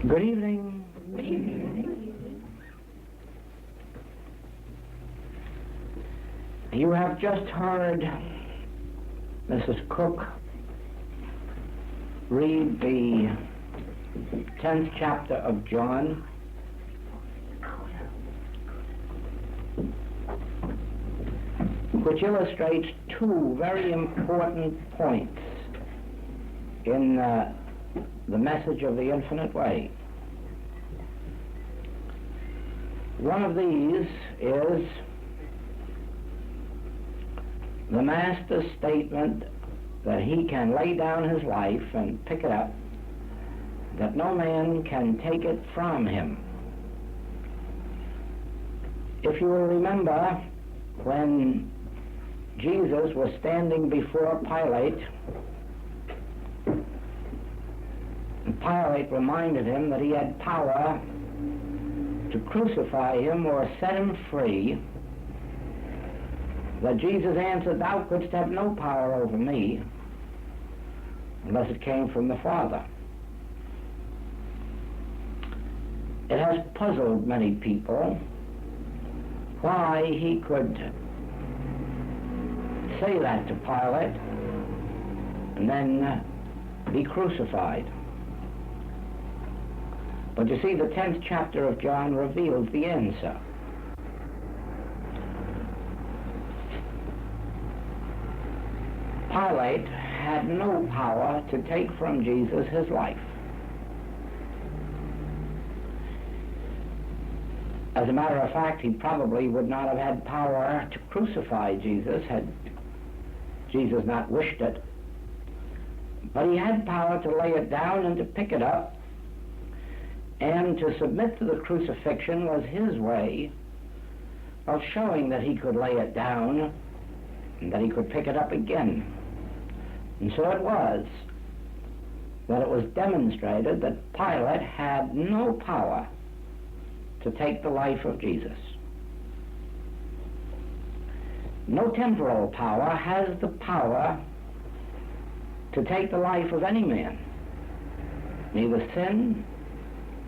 Good evening. You have just heard Mrs. Cook read the 10th chapter of John, which illustrates two very important points in the message of the infinite way. One of these is the Master's statement that he can lay down his life and pick it up, that no man can take it from him. If you will remember, when Jesus was standing before Pilate, and Pilate reminded him that he had power to crucify him or set him free, that Jesus answered, "Thou couldst have no power over me unless it came from the Father." It has puzzled many people why he could say that to Pilate and then be crucified. But you see, the 10th chapter of John reveals the answer. Pilate had no power to take from Jesus his life. As a matter of fact, he probably would not have had power to crucify Jesus had Jesus not wished it. But he had power to lay it down and to pick it up, and to submit to the crucifixion was his way of showing that he could lay it down and that he could pick it up again. And so it was that it was demonstrated that Pilate had no power to take the life of Jesus. No temporal power has the power to take the life of any man. Neither sin,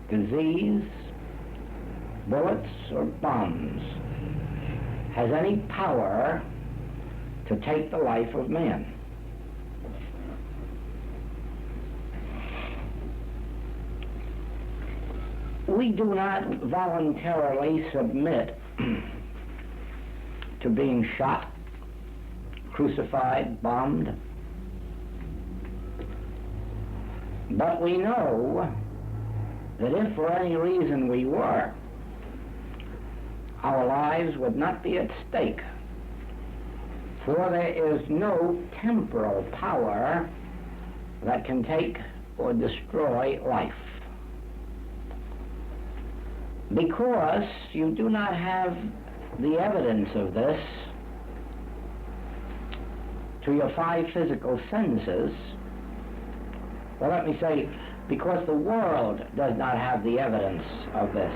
disease, bullets, or bombs has any power to take the life of man. We do not voluntarily submit to being shot, crucified, bombed. But we know that if for any reason we were, our lives would not be at stake, for there is no temporal power that can take or destroy life. Because you do not have the evidence of this to your five physical senses, well, let me say, because the world does not have the evidence of this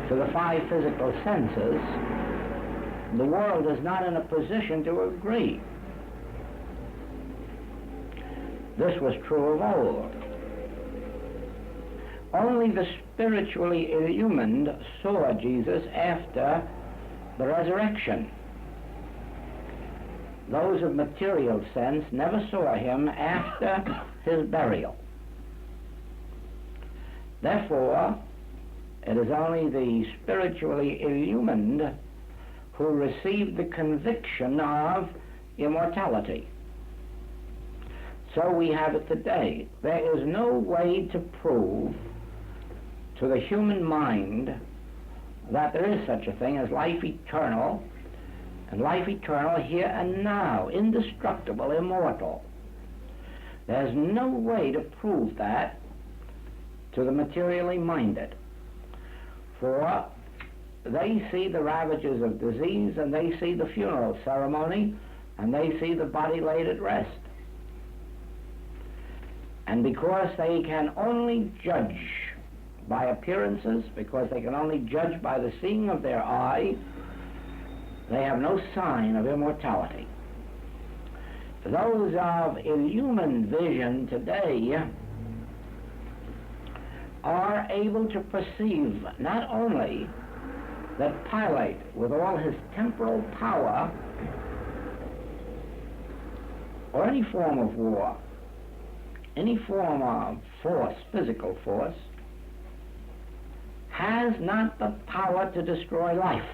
to the five physical senses, the world is not in a position to agree. This was true of old. Only the spiritually illumined saw Jesus after the resurrection. Those of material sense never saw him after his burial. Therefore, it is only the spiritually illumined who receive the conviction of immortality. So we have it today. There is no way to prove to the human mind that there is such a thing as life eternal, and life eternal here and now, indestructible, immortal. There's no way to prove that to the materially minded, for they see the ravages of disease, and they see the funeral ceremony, and they see the body laid at rest. And because they can only judge by appearances, because they can only judge by the seeing of their eye, they have no sign of immortality. Those of illumined vision today are able to perceive not only that Pilate, with all his temporal power, or any form of war, any form of force, physical force, has not the power to destroy life.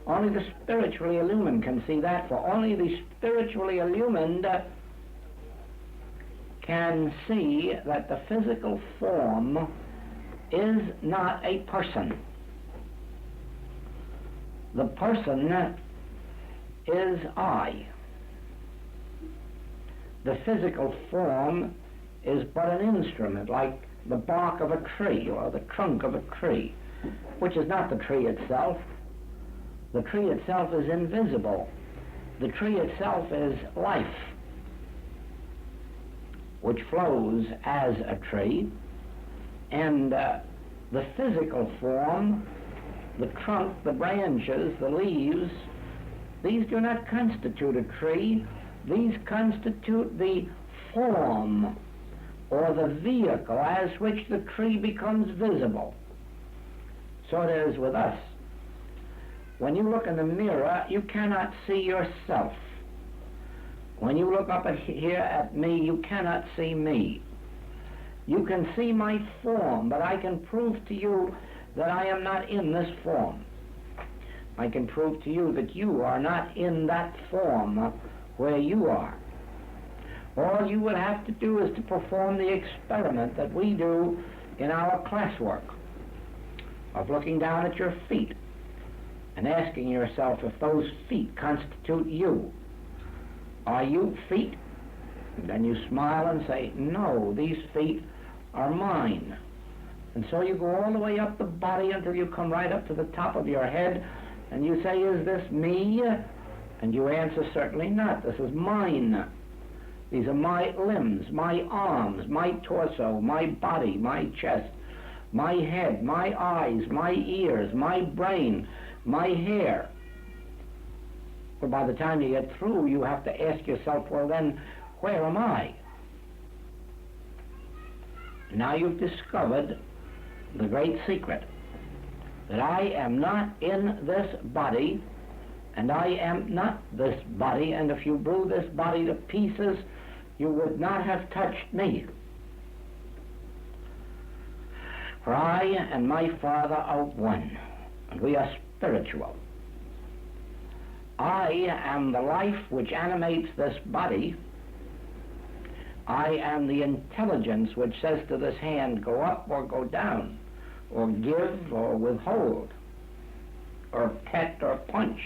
Only the spiritually illumined can see that, for only the spiritually illumined can see that the physical form is not a person. The person is I. The physical form is but an instrument, like the bark of a tree or the trunk of a tree, which is not the tree itself. The tree itself is invisible. The tree itself is life, which flows as a tree, and the physical form, the trunk, the branches, the leaves, these do not constitute a tree. These constitute the form or the vehicle as which the tree becomes visible. So it is with us. When you look in the mirror, you cannot see yourself. When you look up here at me, you cannot see me. You can see my form, but I can prove to you that I am not in this form. I can prove to you that you are not in that form where you are. All you would have to do is to perform the experiment that we do in our classwork of looking down at your feet and asking yourself if those feet constitute you. Are you feet? And then you smile and say, no, these feet are mine. And so you go all the way up the body until you come right up to the top of your head, and you say, is this me? And you answer, certainly not. This is mine. These are my limbs, my arms, my torso, my body, my chest, my head, my eyes, my ears, my brain, my hair. Well, by the time you get through, you have to ask yourself, well then, where am I? Now you've discovered the great secret, that I am not in this body, and I am not this body, and if you blew this body to pieces, you would not have touched me. For I and my Father are one, and we are spiritual. I am the life which animates this body. I am the intelligence which says to this hand, go up or go down, or give or withhold, or pet or punch.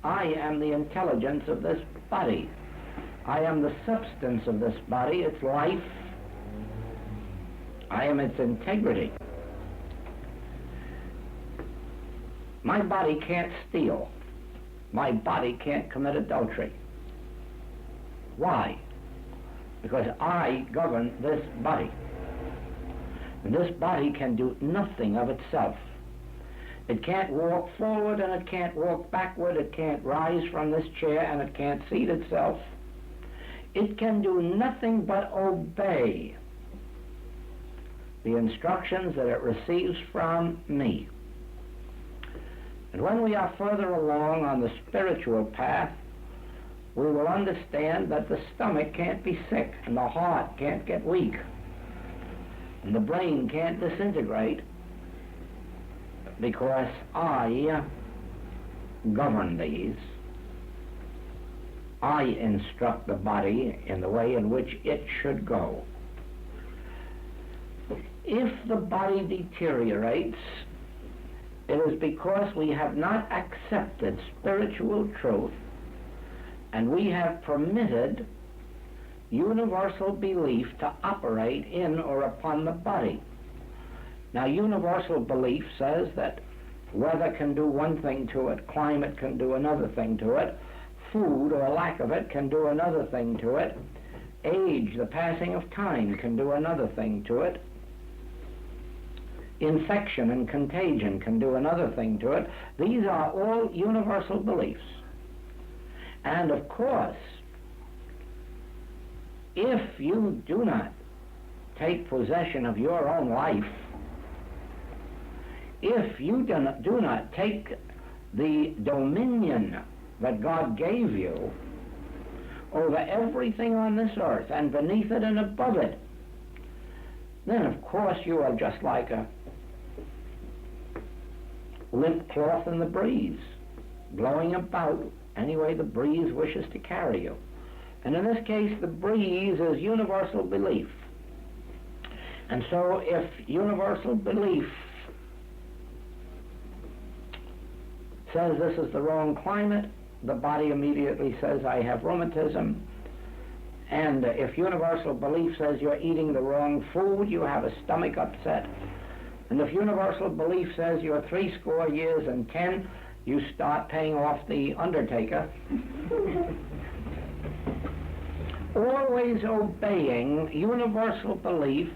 I am the intelligence of this body. I am the substance of this body, its life. I am its integrity. My body can't steal. My body can't commit adultery. Why? Because I govern this body. And this body can do nothing of itself. It can't walk forward and it can't walk backward. It can't rise from this chair and it can't seat itself. It can do nothing but obey the instructions that it receives from me. And when we are further along on the spiritual path, we will understand that the stomach can't be sick, and the heart can't get weak, and the brain can't disintegrate, because I govern these. I instruct the body in the way in which it should go. If the body deteriorates, it is because we have not accepted spiritual truth, and we have permitted universal belief to operate in or upon the body. Now, universal belief says that weather can do one thing to it, climate can do another thing to it, food or lack of it can do another thing to it, age, the passing of time, can do another thing to it, infection and contagion can do another thing to it. These are all universal beliefs. And of course, if you do not take possession of your own life, if you do not take the dominion that God gave you over everything on this earth and beneath it and above it, then of course you are just like a limp cloth in the breeze, blowing about any way the breeze wishes to carry you. And in this case, the breeze is universal belief. And so if universal belief says this is the wrong climate, the body immediately says, I have rheumatism. And if universal belief says you're eating the wrong food, you have a stomach upset. And if universal belief says you're 80 years and 10, you start paying off the undertaker. Always obeying universal belief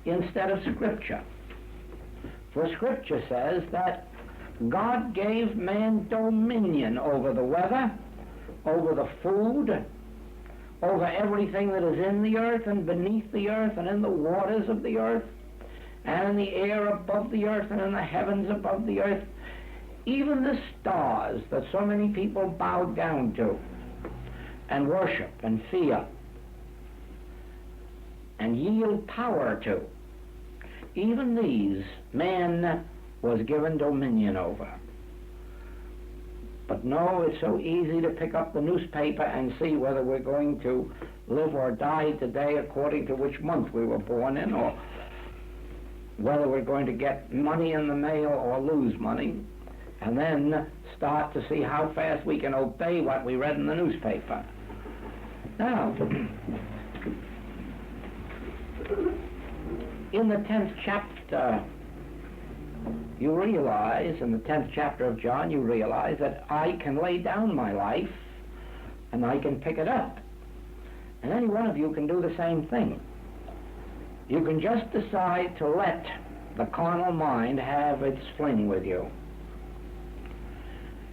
instead of Scripture. For Scripture says that God gave man dominion over the weather, over the food, over everything that is in the earth and beneath the earth and in the waters of the earth and in the air above the earth and in the heavens above the earth, even the stars that so many people bow down to and worship and fear and yield power to. Even these man was given dominion over. But no, it's so easy to pick up the newspaper and see whether we're going to live or die today according to which month we were born in, or whether we're going to get money in the mail or lose money, and then start to see how fast we can obey what we read in the newspaper. Now, in the 10th chapter, you realize, in the 10th chapter of John, you realize that I can lay down my life and I can pick it up. And any one of you can do the same thing. You can just decide to let the carnal mind have its fling with you.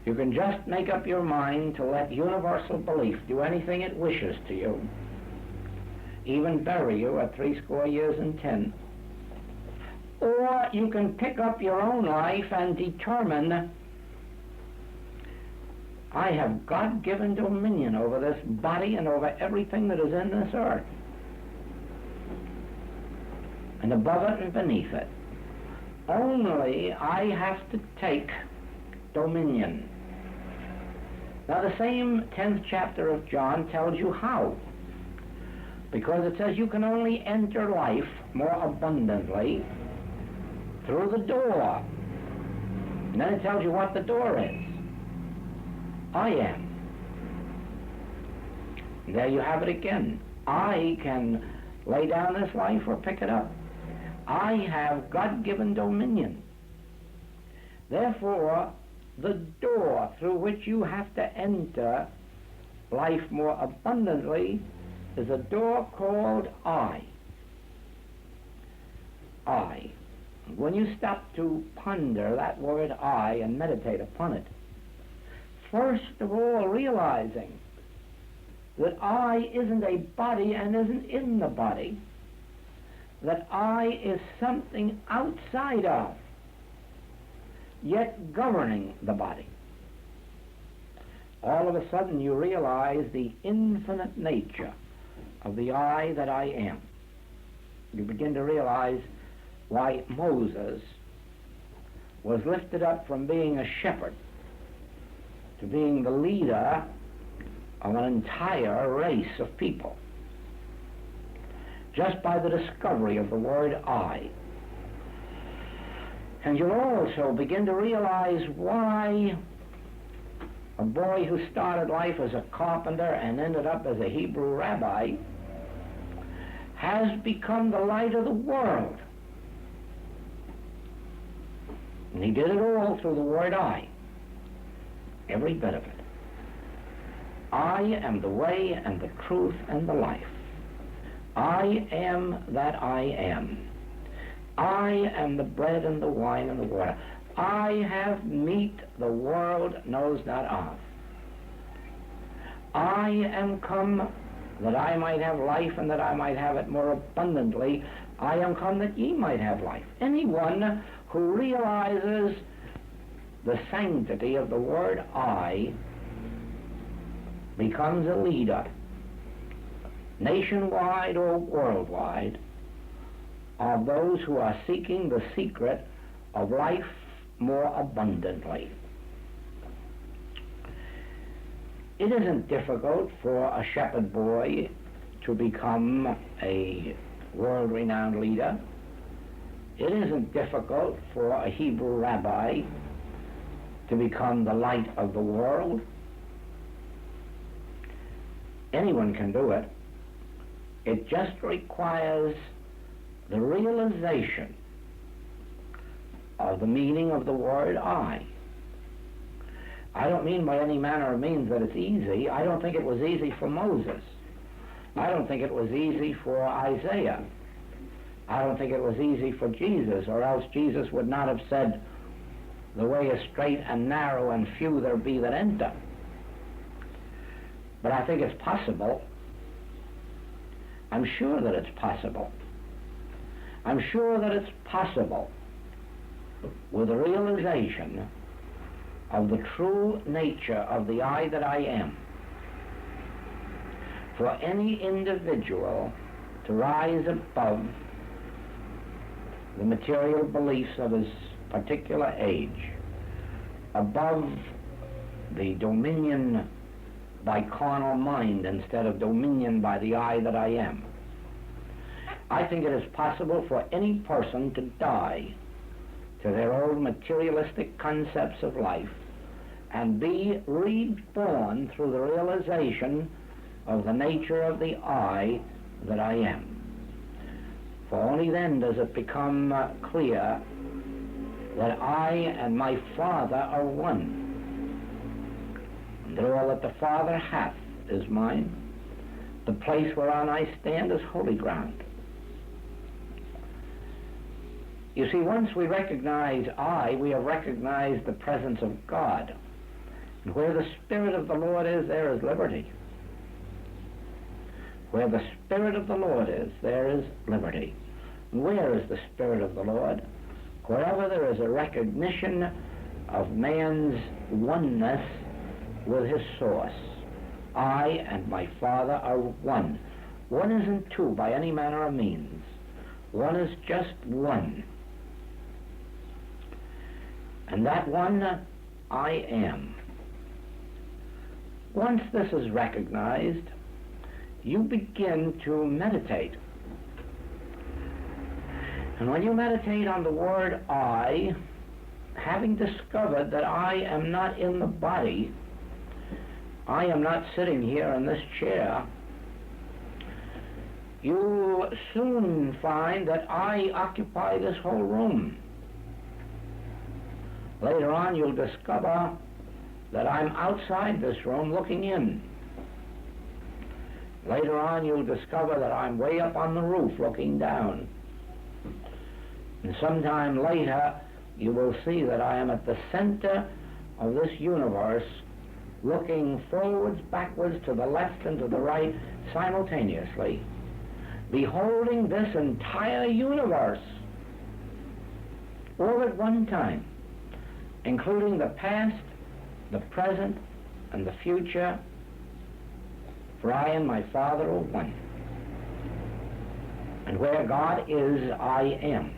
You can just make up your mind to let universal belief do anything it wishes to you, even bury you at 80 years and 10. Or you can pick up your own life and determine, I have God-given dominion over this body and over everything that is in this earth, and above it and beneath it. Only I have to take dominion. Now the same 10th chapter of John tells you how. Because it says you can only enter life more abundantly through the door. And then it tells you what the door is. I am. And there you have it again. I can lay down this life or pick it up. I have God-given dominion. Therefore, the door through which you have to enter life more abundantly is a door called I. I. When you stop to ponder that word I and meditate upon it, first of all realizing that I isn't a body and isn't in the body, that I is something outside of, yet governing the body. All of a sudden you realize the infinite nature of the I that I am. You begin to realize why Moses was lifted up from being a shepherd to being the leader of an entire race of people, just by the discovery of the word I. And you'll also begin to realize why a boy who started life as a carpenter and ended up as a Hebrew rabbi has become the light of the world. And he did it all through the word I, every bit of it. I am the way and the truth and the life. I am that I am. I am the bread and the wine and the water. I have meat the world knows not of. I am come that I might have life and that I might have it more abundantly. I am come that ye might have life. Anyone who realizes the sanctity of the word I becomes a leader, nationwide or worldwide, of those who are seeking the secret of life more abundantly. It isn't difficult for a shepherd boy to become a world-renowned leader. It isn't difficult for a Hebrew rabbi to become the light of the world. Anyone can do it. It just requires the realization of the meaning of the word I. I don't mean by any manner of means that it's easy. I don't think it was easy for Moses. I don't think it was easy for Isaiah. I don't think it was easy for Jesus, or else Jesus would not have said, "The way is straight and narrow, and few there be that enter." But I think it's possible. I'm sure that it's possible. I'm sure that it's possible with the realization of the true nature of the I that I am, for any individual to rise above the material beliefs of his particular age, above the dominion by carnal mind instead of dominion by the I that I am. I think it is possible for any person to die to their old materialistic concepts of life and be reborn through the realization of the nature of the I that I am. For only then does it become clear that I and my Father are one, and that all that the Father hath is mine. The place whereon I stand is holy ground. You see, once we recognize I, we have recognized the presence of God. And where the Spirit of the Lord is, there is liberty. Where the Spirit of the Lord is, there is liberty. And where is the Spirit of the Lord? Wherever there is a recognition of man's oneness with his source. I and my Father are one. One isn't two by any manner of means. One is just one. And that one, I am. Once this is recognized, you begin to meditate. And when you meditate on the word I, having discovered that I am not in the body, I am not sitting here in this chair, you soon find that I occupy this whole room. Later on, you'll discover that I'm outside this room looking in. Later on, you'll discover that I'm way up on the roof looking down. And sometime later, you will see that I am at the center of this universe, looking forwards, backwards, to the left and to the right simultaneously, beholding this entire universe all at one time, including the past, the present, and the future, for I and my Father are one. And where God is, I am.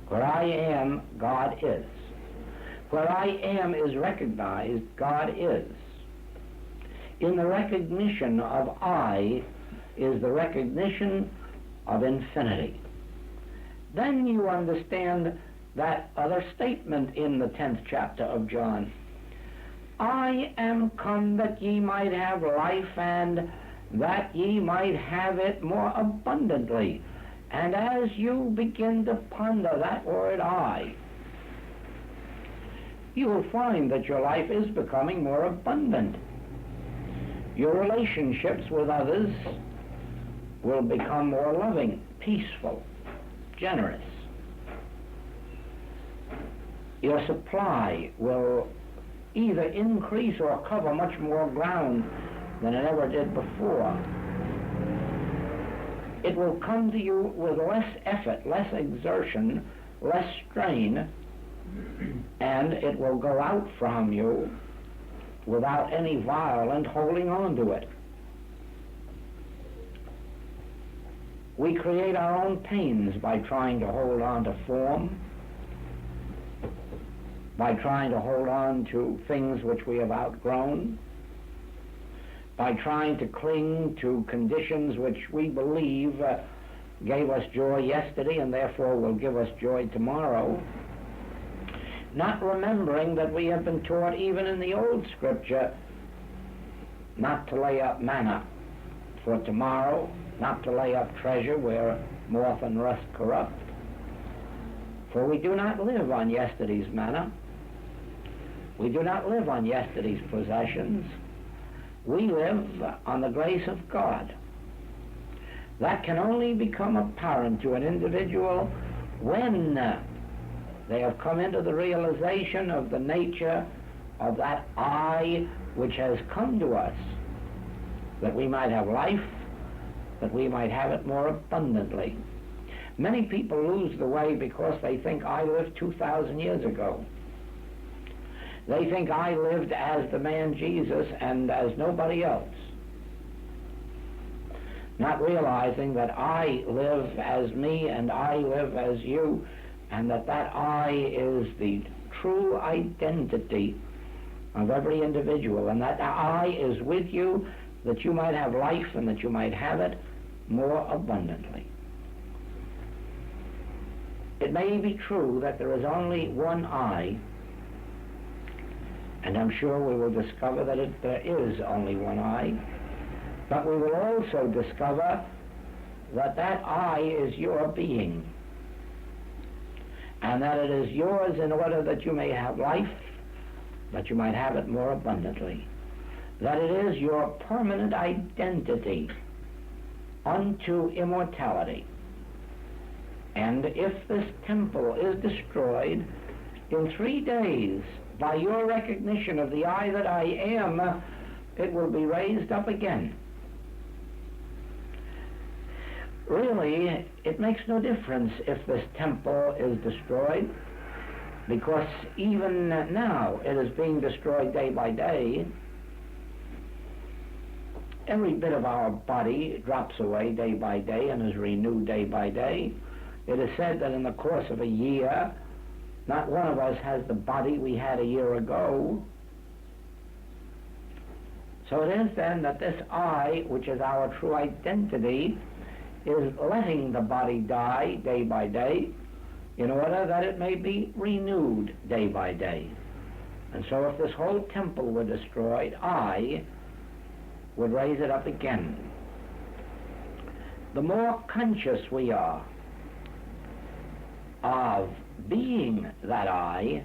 Where I am, God is. Where I am is recognized, God is. In the recognition of I is the recognition of infinity. Then you understand that other statement in the 10th chapter of John. I am come that ye might have life, and that ye might have it more abundantly. And as you begin to ponder that word I, you will find that your life is becoming more abundant. Your relationships with others will become more loving, peaceful, generous. Your supply will either increase or cover much more ground than it ever did before. it will come to you with less effort, less exertion, less strain, and it will go out from you without any violent holding on to it. We create our own pains by trying to hold on to form, by trying to hold on to things which we have outgrown, by trying to cling to conditions which we believe gave us joy yesterday and therefore will give us joy tomorrow, not remembering that we have been taught even in the old scripture not to lay up manna for tomorrow, not to lay up treasure where moth and rust corrupt. For we do not live on yesterday's manna. We do not live on yesterday's possessions. We live on the grace of God. That can only become apparent to an individual when they have come into the realization of the nature of that I which has come to us, that we might have life, that we might have it more abundantly. Many people lose the way because they think I lived 2,000 years ago. They think I lived as the man Jesus and as nobody else, not realizing that I live as me and I live as you, and that I is the true identity of every individual, and that I is with you that you might have life and that you might have it more abundantly. It may be true that there is only one I, and I'm sure we will discover that there is only one I, but we will also discover that I is your being, and that it is yours in order that you may have life, that you might have it more abundantly, that it is your permanent identity unto immortality. And if this temple is destroyed in 3 days, by your recognition of the I that I am, it will be raised up again. Really, it makes no difference if this temple is destroyed, because even now it is being destroyed day by day. Every bit of our body drops away day by day and is renewed day by day. It is said that in the course of a year, not one of us has the body we had a year ago. So it is then that this I, which is our true identity, is letting the body die day by day in order that it may be renewed day by day. And so if this whole temple were destroyed, I would raise it up again. The more conscious we are of being that I,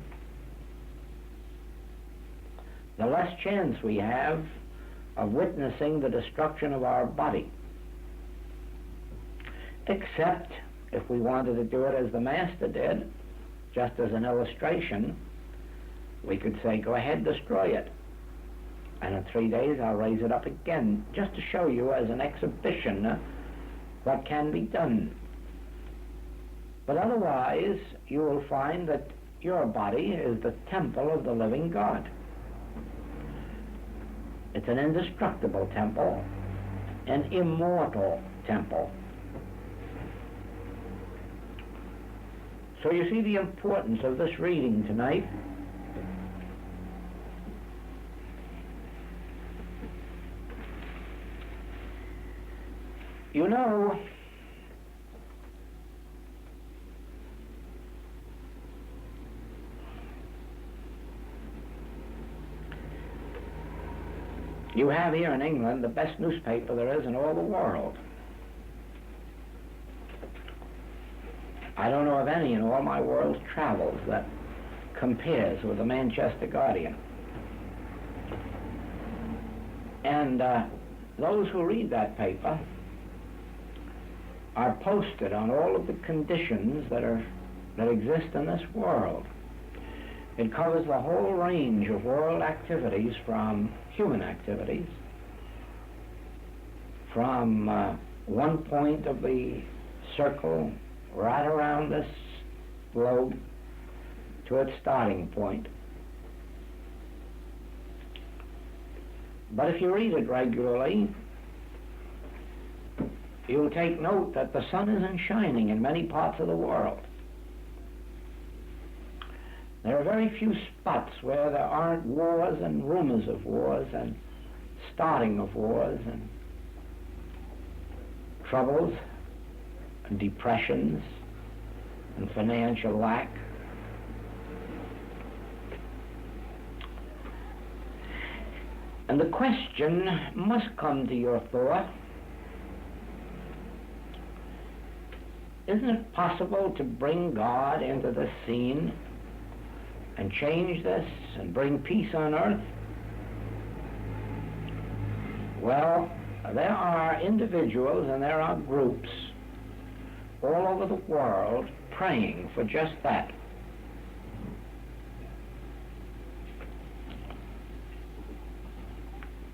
the less chance we have of witnessing the destruction of our body. Except if we wanted to do it as the Master did, just as an illustration, we could say, go ahead, destroy it. And in 3 days I'll raise it up again, just to show you as an exhibition what can be done. But otherwise, you will find that your body is the temple of the living God. It's an indestructible temple, an immortal temple. So you see the importance of this reading tonight. You know, you have here in England the best newspaper there is in all the world. I don't know of any in all my world's travels that compares with the Manchester Guardian. And those who read that paper are posted on all of the conditions that exist in this world. It covers the whole range of world activities, from human activities, from one point of the circle right around this globe to its starting point. But if you read it regularly, you'll take note that the sun isn't shining in many parts of the world. There are very few spots where there aren't wars and rumors of wars and starting of wars and troubles and depressions and financial lack. And the question must come to your thought, isn't it possible to bring God into the scene and change this and bring peace on earth? Well, there are individuals and there are groups all over the world praying for just that.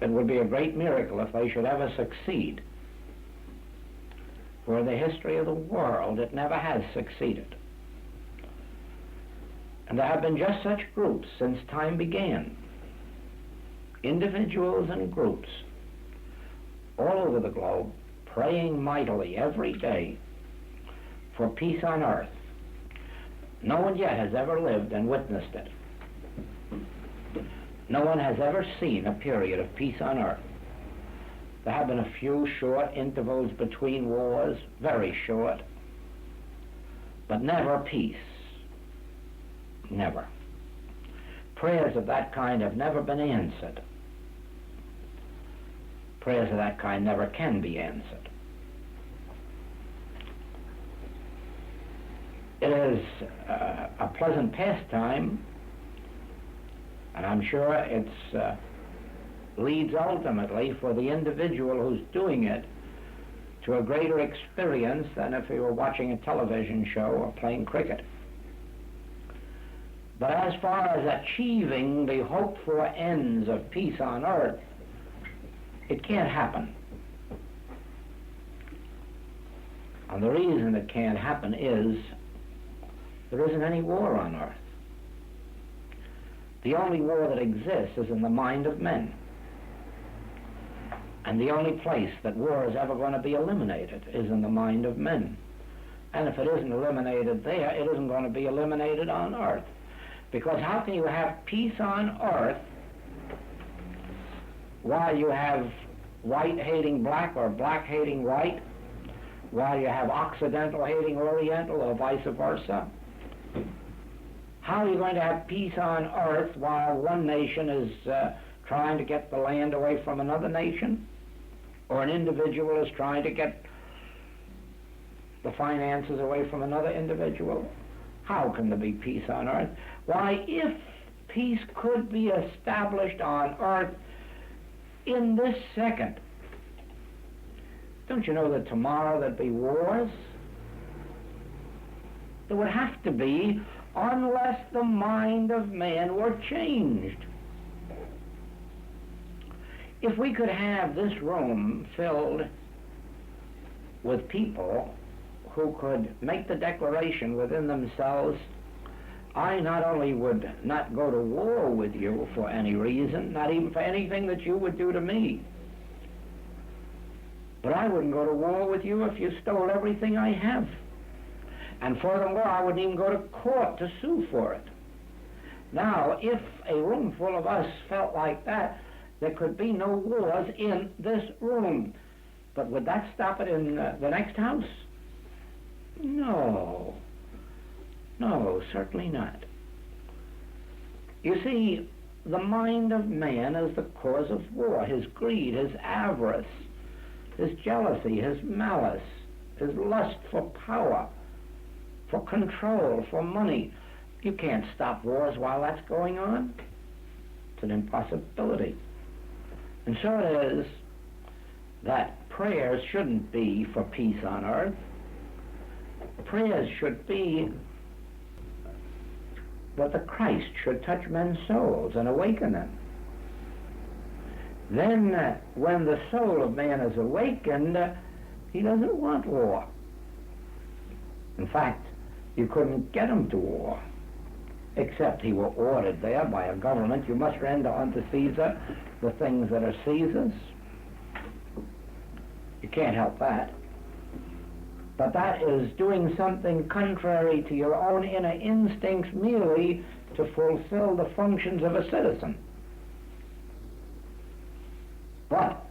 It would be a great miracle if they should ever succeed. For in the history of the world, it never has succeeded. And there have been just such groups since time began. Individuals and groups all over the globe praying mightily every day for peace on earth. No one yet has ever lived and witnessed it. No one has ever seen a period of peace on earth. There have been a few short intervals between wars, very short, but never peace. Never. Prayers of that kind have never been answered. Prayers of that kind never can be answered. It is a pleasant pastime, and I'm sure it leads ultimately for the individual who's doing it to a greater experience than if he were watching a television show or playing cricket. But as far as achieving the hoped-for ends of peace on earth, it can't happen. And the reason it can't happen is there isn't any war on earth. The only war that exists is in the mind of men. And the only place that war is ever going to be eliminated is in the mind of men. And if it isn't eliminated there, it isn't going to be eliminated on earth. Because how can you have peace on earth while you have white hating black or black hating white, while you have Occidental hating Oriental or vice versa? How are you going to have peace on earth while one nation is trying to get the land away from another nation, or an individual is trying to get the finances away from another individual? How can there be peace on earth? Why, if peace could be established on earth in this second, don't you know that tomorrow there'd be wars? There would have to be, unless the mind of man were changed. If we could have this room filled with people who could make the declaration within themselves, I not only would not go to war with you for any reason, not even for anything that you would do to me, but I wouldn't go to war with you if you stole everything I have. And furthermore, I wouldn't even go to court to sue for it. Now, if a room full of us felt like that, there could be no wars in this room. But would that stop it in the next house? No. No, certainly not. You see, the mind of man is the cause of war. His greed, his avarice, his jealousy, his malice, his lust for power, for control, for money. You can't stop wars while that's going on. It's an impossibility. And so it is that prayers shouldn't be for peace on earth. Prayers should be that the Christ should touch men's souls and awaken them. Then when the soul of man is awakened, He doesn't want war. In fact, you couldn't get him to war, except he were ordered there by a government. You must render unto Caesar the things that are Caesar's. You can't help that. But that is doing something contrary to your own inner instincts merely to fulfill the functions of a citizen. But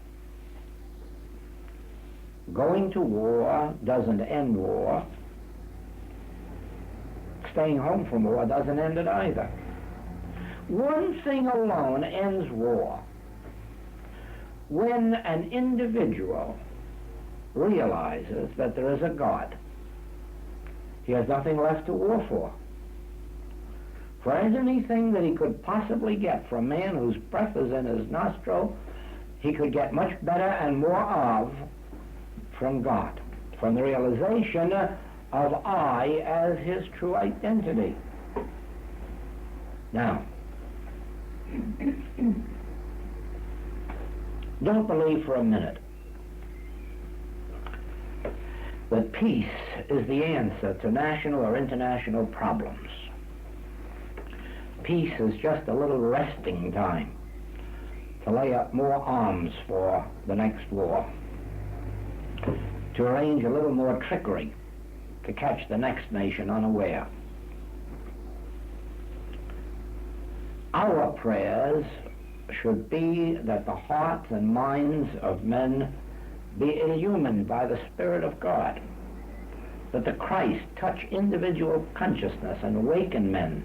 going to war doesn't end war. Staying home from war doesn't end it either. One thing alone ends war: when an individual realizes that there is a God. He has nothing left to war for. For anything that he could possibly get from man whose breath is in his nostril, he could get much better and more of from God, from the realization of I as his true identity. Now, don't believe for a minute that peace is the answer to national or international problems. Peace is just a little resting time to lay up more arms for the next war, to arrange a little more trickery to catch the next nation unaware. Our prayers should be that the hearts and minds of men be illumined by the Spirit of God, that the Christ touch individual consciousness and awaken men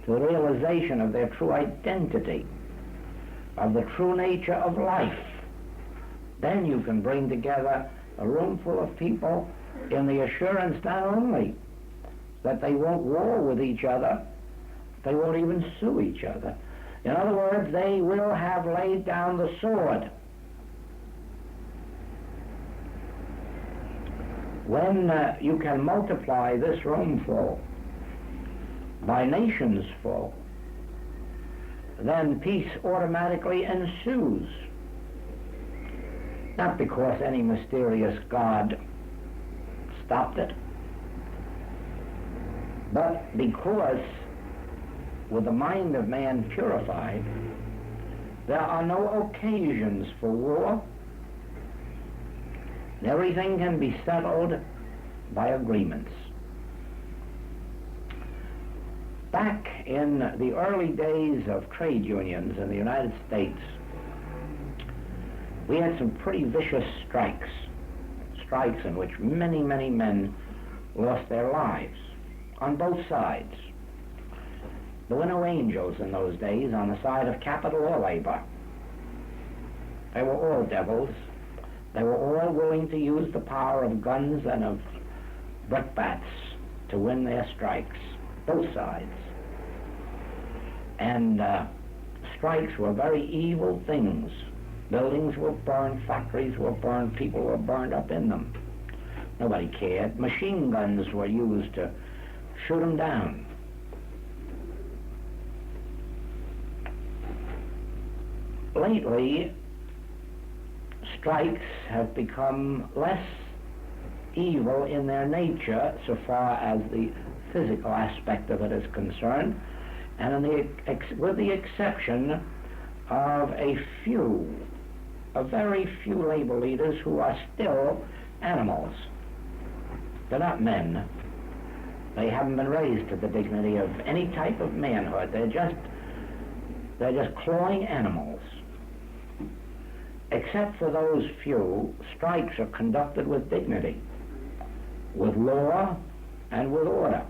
to the realization of their true identity, of the true nature of life. Then you can bring together a room full of people in the assurance not only that they won't war with each other, they won't even sue each other. In other words, they will have laid down the sword. When you can multiply this room full by nations full, then peace automatically ensues. Not because any mysterious God stopped it, but because with the mind of man purified, there are no occasions for war. Everything can be settled by agreements. Back in the early days of trade unions in the United States, we had some pretty vicious strikes in which many, many men lost their lives on both sides. There were no angels in those days on the side of capital or labor. They were all devils. They were all willing to use the power of guns and of brickbats to win their strikes, both sides. And strikes were very evil things. Buildings were burned, factories were burned, people were burned up in them. Nobody cared. Machine guns were used to shoot them down. Lately, strikes have become less evil in their nature so far as the physical aspect of it is concerned, and with the exception of a very few labor leaders who are still animals. They're not men. They haven't been raised to the dignity of any type of manhood. They're just clawing animals. Except for those few, strikes are conducted with dignity, with law, and with order.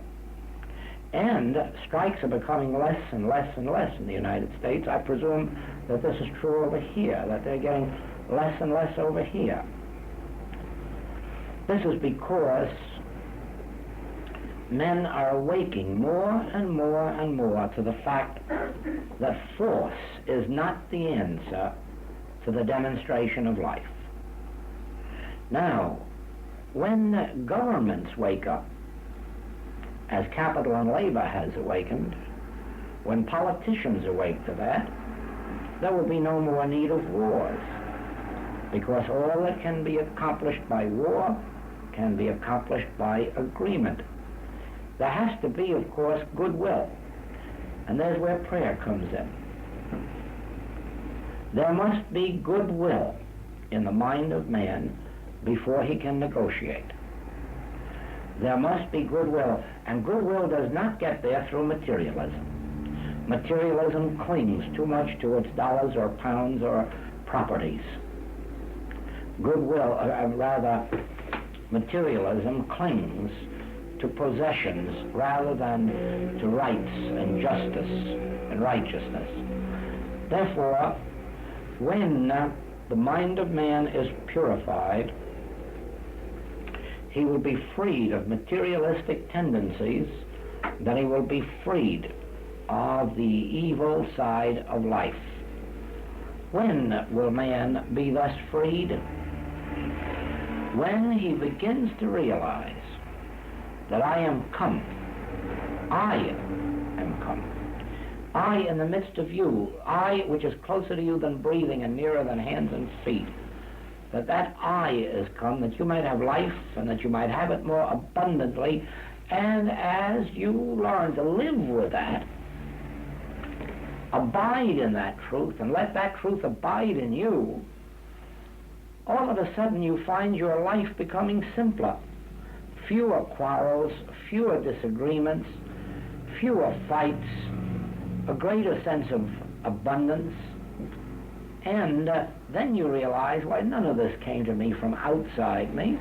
And strikes are becoming less and less and less in the United States. I presume that this is true over here, that they're getting less and less over here. This is because men are awaking more and more and more to the fact that force is not the answer to the demonstration of life. Now, when governments wake up, as capital and labor has awakened, when politicians awake to that, there will be no more need of wars. because all that can be accomplished by war can be accomplished by agreement. There has to be, of course, goodwill, and there's where prayer comes in. There must be goodwill in the mind of man before he can negotiate. There must be goodwill, and goodwill does not get there through materialism. Materialism clings too much to its dollars or pounds or properties. Materialism clings to possessions rather than to rights and justice and righteousness. Therefore, when the mind of man is purified, he will be freed of materialistic tendencies, then he will be freed of the evil side of life. When will man be thus freed? When he begins to realize that I am come. I am come. I in the midst of you, I which is closer to you than breathing and nearer than hands and feet, that I is come, that you might have life and that you might have it more abundantly. And as you learn to live with that, abide in that truth and let that truth abide in you, all of a sudden you find your life becoming simpler. Fewer quarrels, fewer disagreements, fewer fights, a greater sense of abundance. And then you realize, why, none of this came to me from outside me.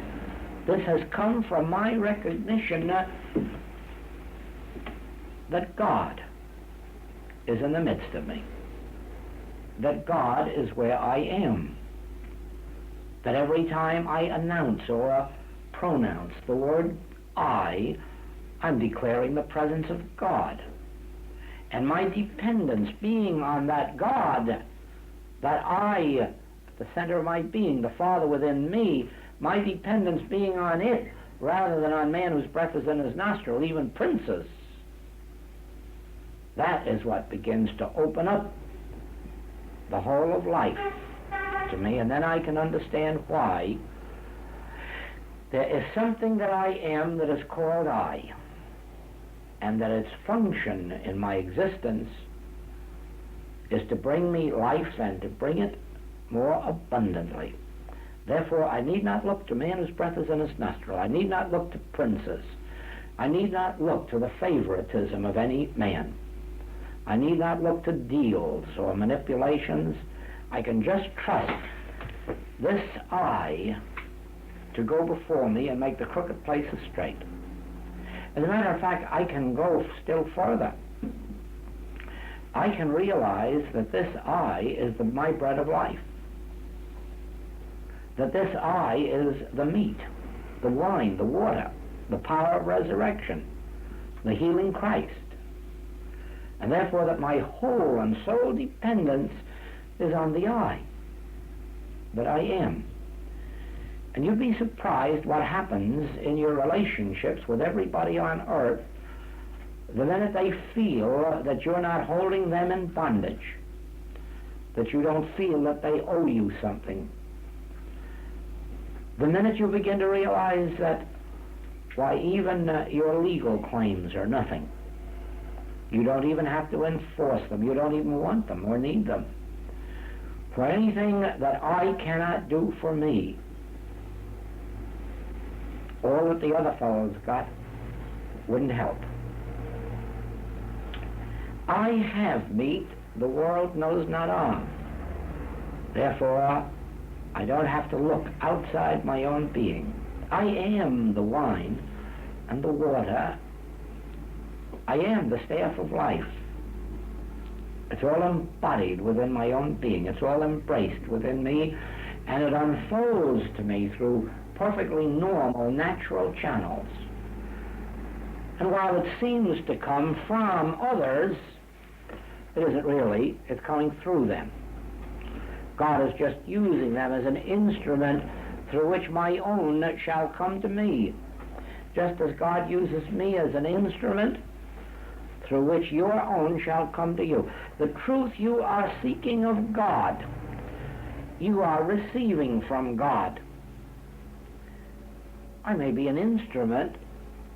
This has come from my recognition that God is in the midst of me, that God is where I am, that every time I announce or pronounce the word I'm declaring the presence of God. And my dependence being on that God, that I, the center of my being, the Father within me, my dependence being on it rather than on man whose breath is in his nostril, even princes. That is what begins to open up the whole of life to me, and then I can understand why there is something that I am that is called I, and that its function in my existence is to bring me life and to bring it more abundantly. Therefore, I need not look to man whose breath is in his nostril. I need not look to princes. I need not look to the favoritism of any man. I need not look to deals or manipulations. I can just trust this I to go before me and make the crooked places straight. As a matter of fact, I can go still further. I can realize that this I is my bread of life. That this I is the meat, the wine, the water, the power of resurrection, the healing Christ. And therefore that my whole and sole dependence is on the I, that I am. And you'd be surprised what happens in your relationships with everybody on earth the minute they feel that you're not holding them in bondage, that you don't feel that they owe you something. The minute you begin to realize that, why, even your legal claims are nothing. You don't even have to enforce them. You don't even want them or need them. For anything that I cannot do for me, all that the other fellows got wouldn't help. I have meat the world knows not of. Therefore, I don't have to look outside my own being. I am the wine and the water. I am the staff of life. It's all embodied within my own being. It's all embraced within me, and it unfolds to me through perfectly normal, natural channels. And while it seems to come from others, it isn't really. It's coming through them. God is just using them as an instrument through which my own shall come to me. Just as God uses me as an instrument through which your own shall come to you. The truth you are seeking of God you are receiving from God. I may be an instrument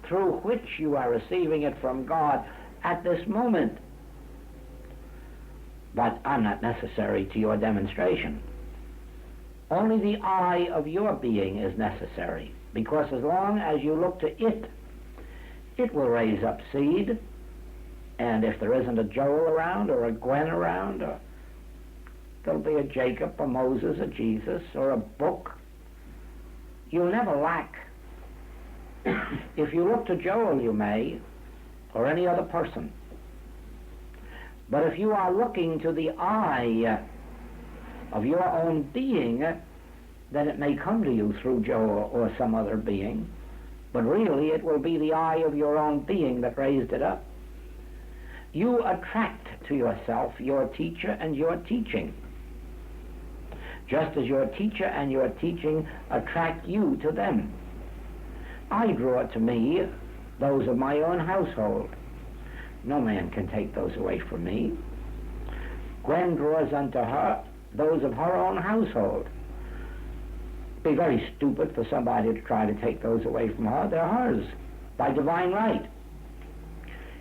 through which you are receiving it from God at this moment, but I'm not necessary to your demonstration. Only the I of your being is necessary, because as long as you look to it, it will raise up seed, and if there isn't a Joel around or a Gwen around, or there'll be a Jacob, a Moses, a Jesus, or a book. You'll never lack. If you look to Joel, you may, or any other person. But if you are looking to the I of your own being, then it may come to you through Joel or some other being, but really it will be the I of your own being that raised it up. You attract to yourself your teacher and your teaching, just as your teacher and your teaching attract you to them. I draw to me those of my own household. No man can take those away from me. Gwen draws unto her those of her own household. It'd be very stupid for somebody to try to take those away from her. They're hers by divine right.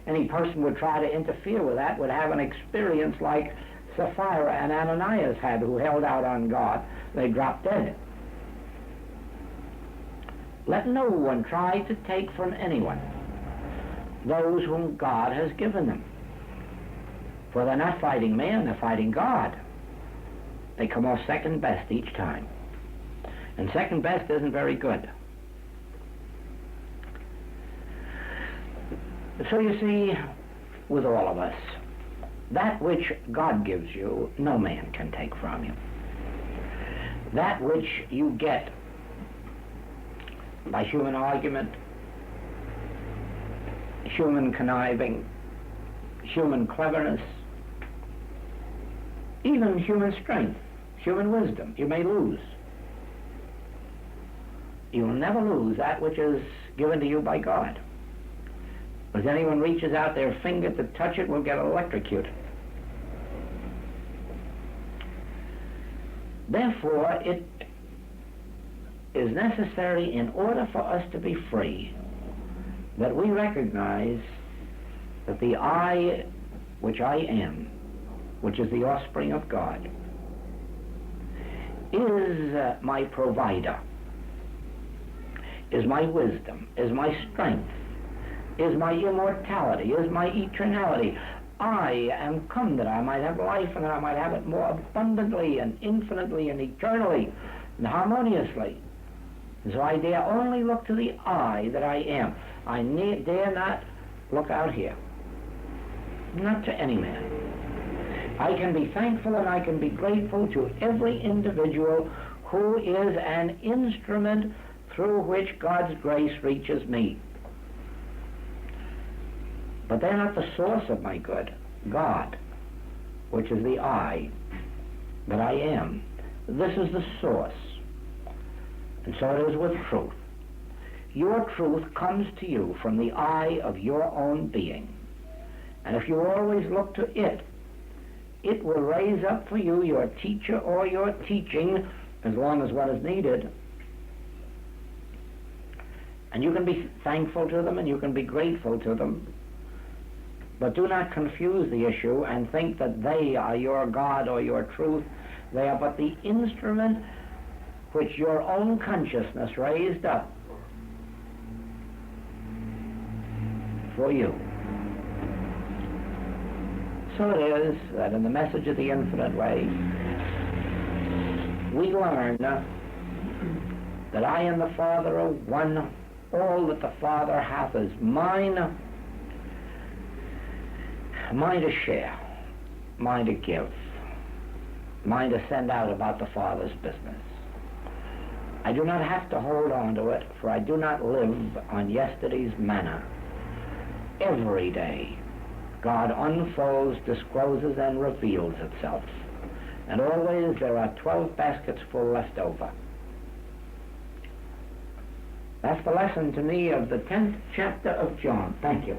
Any person would try to interfere with that would have an experience like Sapphira and Ananias had, who held out on God. They dropped dead. Let no one try to take from anyone those whom God has given them. For they're not fighting man, they're fighting God. They come off second best each time. And second best isn't very good. So you see, with all of us, that which God gives you, no man can take from you. That which you get by human argument, human conniving, human cleverness, even human strength, human wisdom, you may lose. You will never lose that which is given to you by God. As anyone reaches out their finger to touch it will get electrocuted. Therefore, it is necessary, in order for us to be free, that we recognize that the I, which I am, which is the offspring of God, is my provider, is my wisdom, is my strength, is my immortality, is my eternality. I am come that I might have life, and that I might have it more abundantly and infinitely and eternally and harmoniously. And so I dare only look to the I that I am. I dare not look out here, not to any man. I can be thankful and I can be grateful to every individual who is an instrument through which God's grace reaches me. But they're not the source of my good. God, which is the I that I am, this is the source. And so it is with truth. Your truth comes to you from the I of your own being. And if you always look to it, it will raise up for you your teacher or your teaching, as long as what is needed. And you can be thankful to them and you can be grateful to them. But do not confuse the issue and think that they are your God or your truth. They are but the instrument which your own consciousness raised up for you. So it is that in the message of the infinite way, we learn that I and the Father are one. All that the Father hath is mine, mine to share, mine to give, mine to send out about the Father's business. I do not have to hold on to it, for I do not live on yesterday's manna. Every day, God unfolds, discloses, and reveals itself. And always there are 12 baskets full left over. That's the lesson to me of the 10th chapter of John. Thank you.